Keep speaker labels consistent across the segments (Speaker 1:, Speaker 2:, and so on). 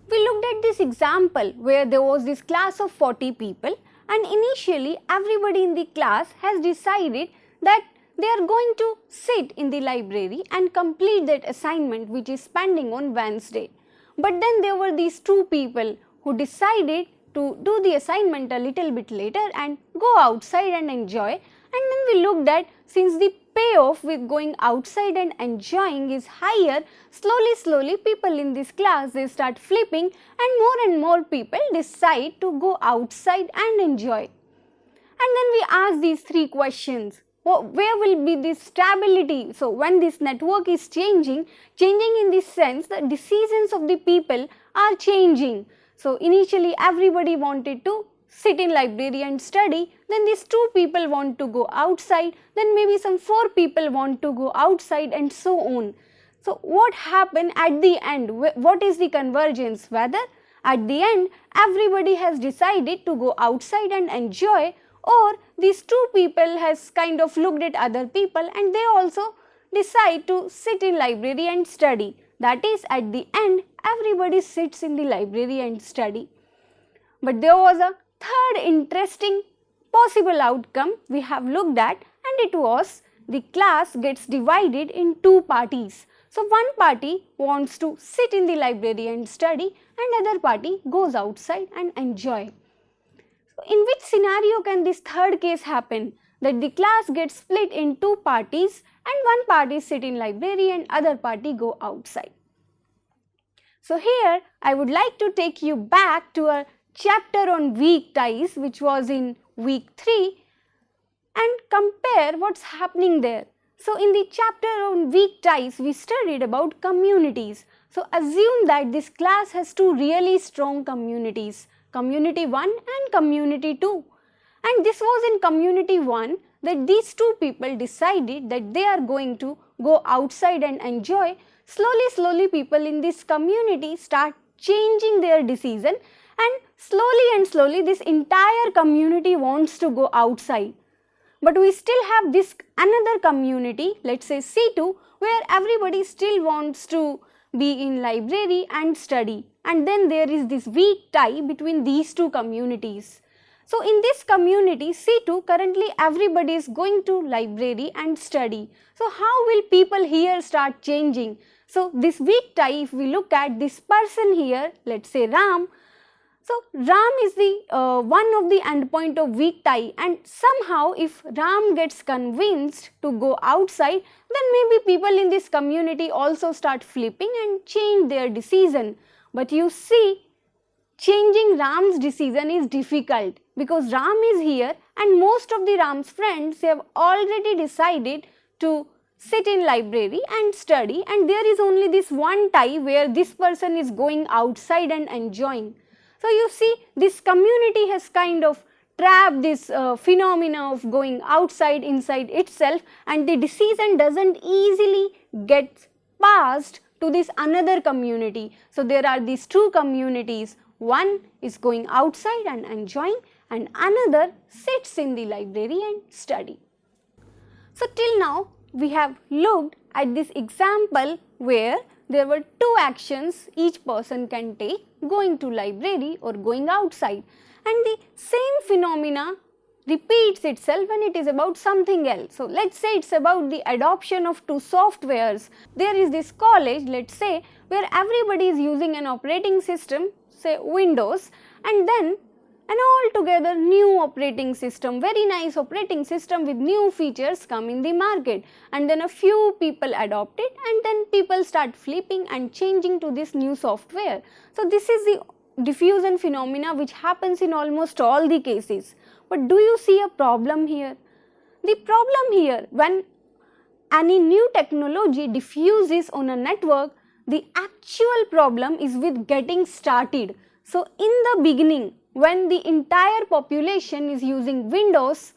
Speaker 1: We looked at this example where there was this class of 40 people, and initially everybody in the class has decided that they are going to sit in the library and complete that assignment which is pending on Wednesday. But then there were these two people who decided to do the assignment a little bit later and go outside and enjoy. And then we looked at, since the payoff with going outside and enjoying is higher, slowly people in this class, they start flipping and more people decide to go outside and enjoy. And then we ask these three questions. Where will be this stability? So when this network is changing in this sense, the decisions of the people are changing. So initially everybody wanted to sit in library and study, then these two people want to go outside, then maybe some 4 people want to go outside, and so on. So what happened at the end? What is the convergence? Whether at the end everybody has decided to go outside and enjoy, or these two people has kind of looked at other people and they also decide to sit in library and study. That is, at the end everybody sits in the library and study. But there was a third interesting possible outcome we have looked at, and it was the class gets divided in two parties. So one party wants to sit in the library and study, and other party goes outside and enjoy. So in which scenario can this third case happen, that the class gets split in two parties and one party sit in library and other party go outside? So here I would like to take you back to a chapter on weak ties which was in week 3 and compare what's happening there. So in the chapter on weak ties we studied about communities. So assume that this class has two really strong communities, community 1 and community 2. And this was in community 1 that these two people decided that they are going to go outside and enjoy. Slowly people in this community start changing their decision, and slowly this entire community wants to go outside. But we still have this another community, let's say C2, where everybody still wants to be in library and study, and then there is this weak tie between these two communities. So in this community C2, currently everybody is going to library and study. So how will people here start changing? So this weak tie, if we look at this person here, let's say Ram. So Ram is the one of the endpoint of weak tie, and somehow if Ram gets convinced to go outside, then maybe people in this community also start flipping and change their decision. But you see, changing Ram's decision is difficult because Ram is here and most of the Ram's friends, they have already decided to sit in library and study, and there is only this one tie where this person is going outside and enjoying. So you see, this community has kind of trapped this phenomena of going outside inside itself, and the decision doesn't easily get passed to this another community. So there are these two communities, one is going outside and enjoying and another sits in the library and study. So till now we have looked at this example where there were two actions each person can take, going to library or going outside, and the same phenomena repeats itself when it is about something else. So let's say it's about the adoption of two softwares. There is this college, let's say, where everybody is using an operating system, say Windows, and then an altogether new operating system, very nice operating system with new features come in the market, and then a few people adopt it, and then people start flipping and changing to this new software. So this is the diffusion phenomena which happens in almost all the cases. But do you see a problem here? The problem here, when any new technology diffuses on a network, the actual problem is with getting started. So in the beginning, when the entire population is using Windows,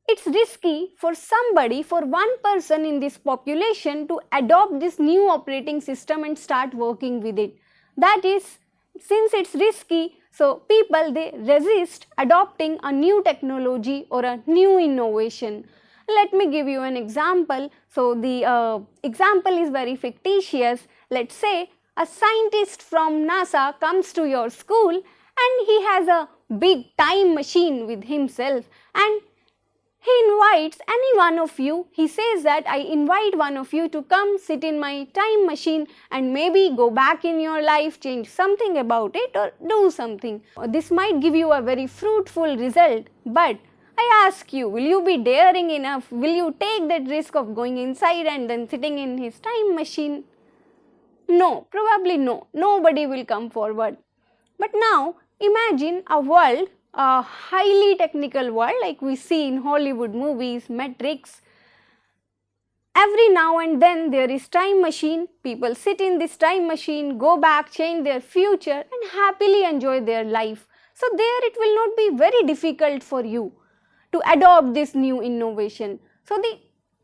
Speaker 1: it's risky for somebody, for one person in this population to adopt this new operating system and start working with it. That is, since it's risky, so people, they resist adopting a new technology or a new innovation. Let me give you an example. So the example is very fictitious. Let's say a scientist from NASA comes to your school and he has a big time machine with himself and he invites any one of you. He says that I invite one of you to come sit in my time machine and maybe go back in your life, change something about it or do something. This might give you a very fruitful result, but I ask you, will you be daring enough? Will you take that risk of going inside and then sitting in his time machine? No, probably no. Nobody will come forward. But now imagine a world, a highly technical world like we see in Hollywood movies, Matrix. Every now and then there is time machine, people sit in this time machine, go back, change their future and happily enjoy their life. So there it will not be very difficult for you to adopt this new innovation. So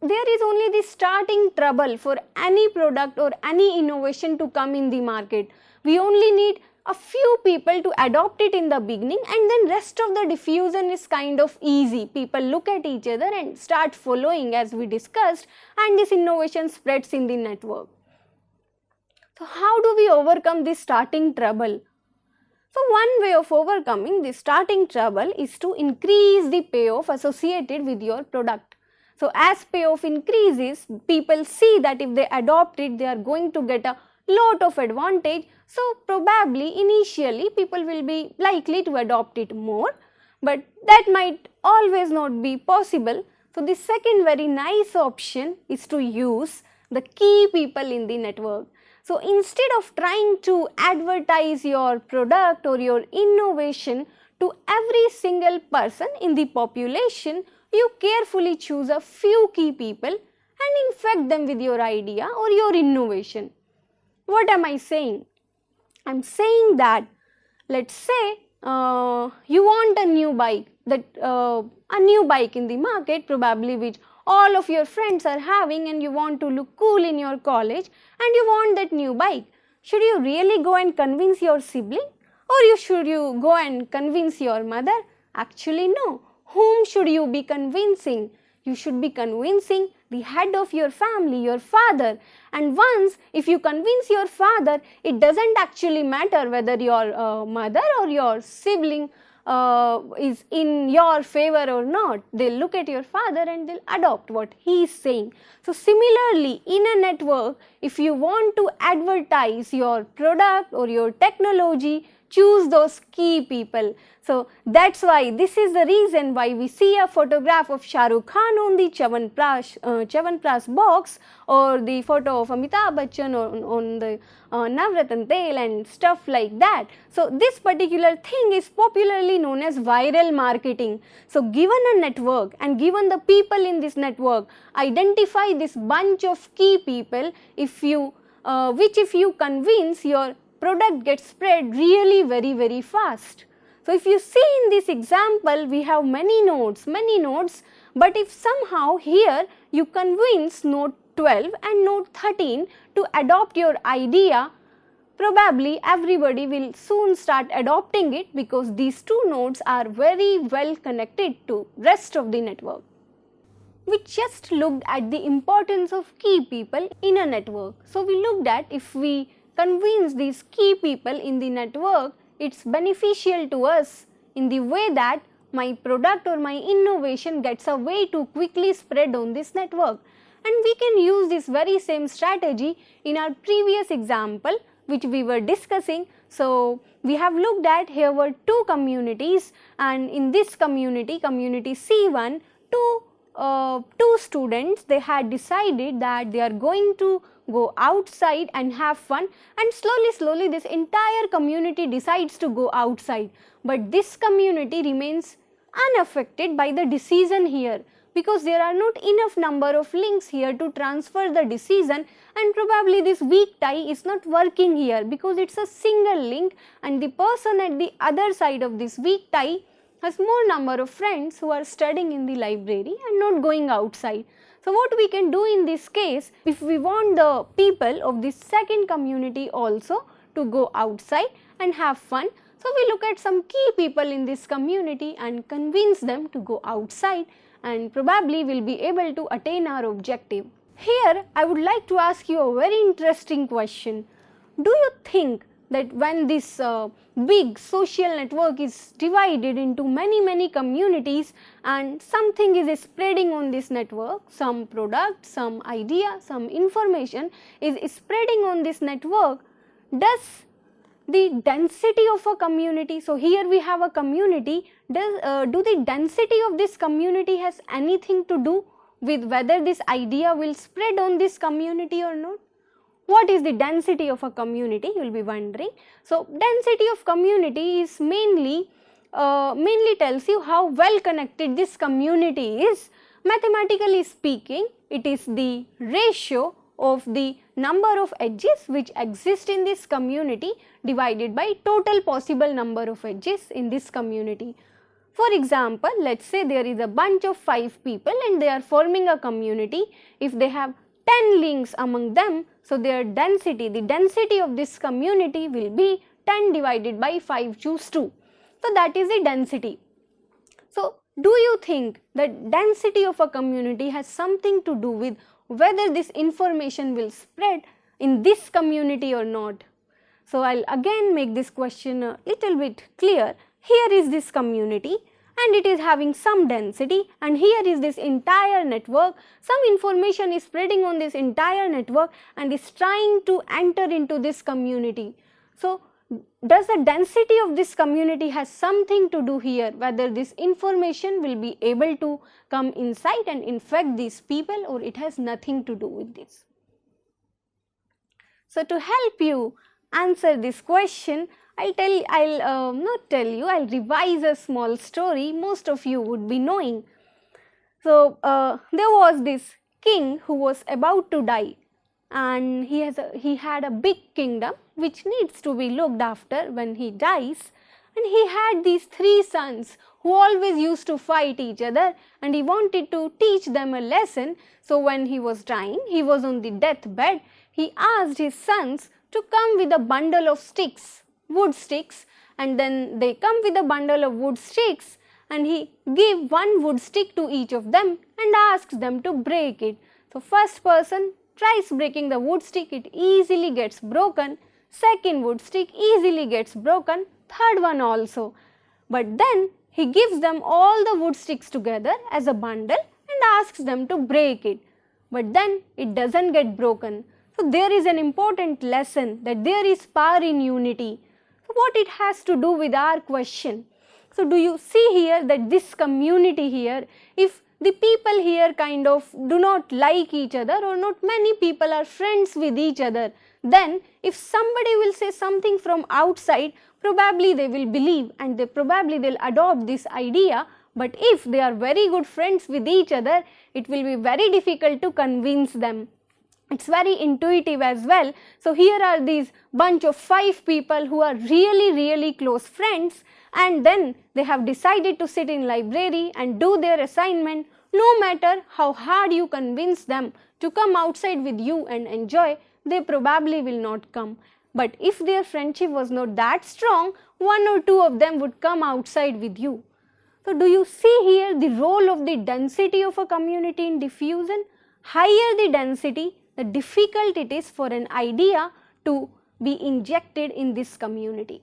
Speaker 1: there is only the starting trouble for any product or any innovation to come in the market. We only need a few people to adopt it in the beginning and then rest of the diffusion is kind of easy. People look at each other and start following as we discussed and this innovation spreads in the network. So how do we overcome this starting trouble? So one way of overcoming this starting trouble is to increase the payoff associated with your product. So as payoff increases, people see that if they adopt it, they are going to get a lot of advantage. So probably initially people will be likely to adopt it more, but that might always not be possible. So the second very nice option is to use the key people in the network. So instead of trying to advertise your product or your innovation to every single person in the population, you carefully choose a few key people and infect them with your idea or your innovation. What am I saying? I am saying that let's say you want a new bike, a new bike in the market probably which all of your friends are having and you want to look cool in your college and you want that new bike. Should you really go and convince your sibling or should you go and convince your mother? Actually no. Whom should you be convincing? You should be convincing the head of your family, your father. And once if you convince your father, it doesn't actually matter whether your mother or your sibling is in your favor or not. They'll look at your father and they'll adopt what he is saying. So similarly, in a network, if you want to advertise your product or your technology, choose those key people. So that's why this is the reason why we see a photograph of Shah Rukh Khan on the Chyawanprash box or the photo of Amitabh Bachchan on the Navratan Tel and stuff like that. So this particular thing is popularly known as viral marketing. So given a network and given the people in this network, identify this bunch of key people if you convince, your product gets spread really very fast. So if you see in this example, we have many nodes, but if somehow here you convince node 12 and node 13 to adopt your idea, probably everybody will soon start adopting it because these two nodes are very well connected to rest of the network. We just looked at the importance of key people in a network. So we looked at if we convince these key people in the network, it's beneficial to us in the way that my product or my innovation gets a way to quickly spread on this network. And we can use this very same strategy in our previous example which we were discussing. So we have looked at here were two communities, and in this community C1, two students, they had decided that they are going to go outside and have fun, and slowly this entire community decides to go outside, but this community remains unaffected by the decision here because there are not enough number of links here to transfer the decision, and probably this weak tie is not working here because it's a single link and the person at the other side of this weak tie has more number of friends who are studying in the library and not going outside. So what we can do in this case, if we want the people of this second community also to go outside and have fun, so we look at some key people in this community and convince them to go outside, and probably will be able to attain our objective. Here I would like to ask you a very interesting question. do you think that when this big social network is divided into many communities and something is spreading on this network, some product, some idea, some information is spreading on this network, does the density of a community, so here we have a community, do the density of this community has anything to do with whether this idea will spread on this community or not? What is the density of a community, you will be wondering. So density of community is mainly tells you how well connected this community is. Mathematically speaking, it is the ratio of the number of edges which exist in this community divided by total possible number of edges in this community. For example, let us say there is a bunch of 5 people and they are forming a community. If they have 10 links among them, so their density, the density of this community will be 10 divided by 5 choose 2. So that is the density. So do you think that density of a community has something to do with whether this information will spread in this community or not? So I will again make this question a little bit clear. Here is this community and it is having some density, and here is this entire network. Some information is spreading on this entire network and is trying to enter into this community. So does the density of this community has something to do here, whether this information will be able to come inside and infect these people, or it has nothing to do with this? So to help you answer this question, I'll revise a small story most of you would be knowing. So there was this king who was about to die, and he had a big kingdom which needs to be looked after when he dies, and he had these 3 sons who always used to fight each other, and he wanted to teach them a lesson. So when he was dying, he was on the deathbed, he asked his sons to come with a bundle of sticks, wood sticks, and then they come with a bundle of wood sticks, and he gave 1 wood stick to each of them and asks them to break it. So first person tries breaking the wood stick, it easily gets broken. Second wood stick easily gets broken, third one also. But then he gives them all the wood sticks together as a bundle and asks them to break it. But then it doesn't get broken. So there is an important lesson that there is power in unity. So what it has to do with our question? So do you see here that this community here, if the people here kind of do not like each other, or not many people are friends with each other, then if somebody will say something from outside, probably they will believe and they'll adopt this idea. But if they are very good friends with each other, it will be very difficult to convince them. It's very intuitive as well. So here are these bunch of 5 people who are really close friends, and then they have decided to sit in library and do their assignment. No matter how hard you convince them to come outside with you and enjoy, they probably will not come. But if their friendship was not that strong, 1 or 2 of them would come outside with you. So do you see here the role of the density of a community in diffusion? Higher the density, the difficult it is for an idea to be injected in this community.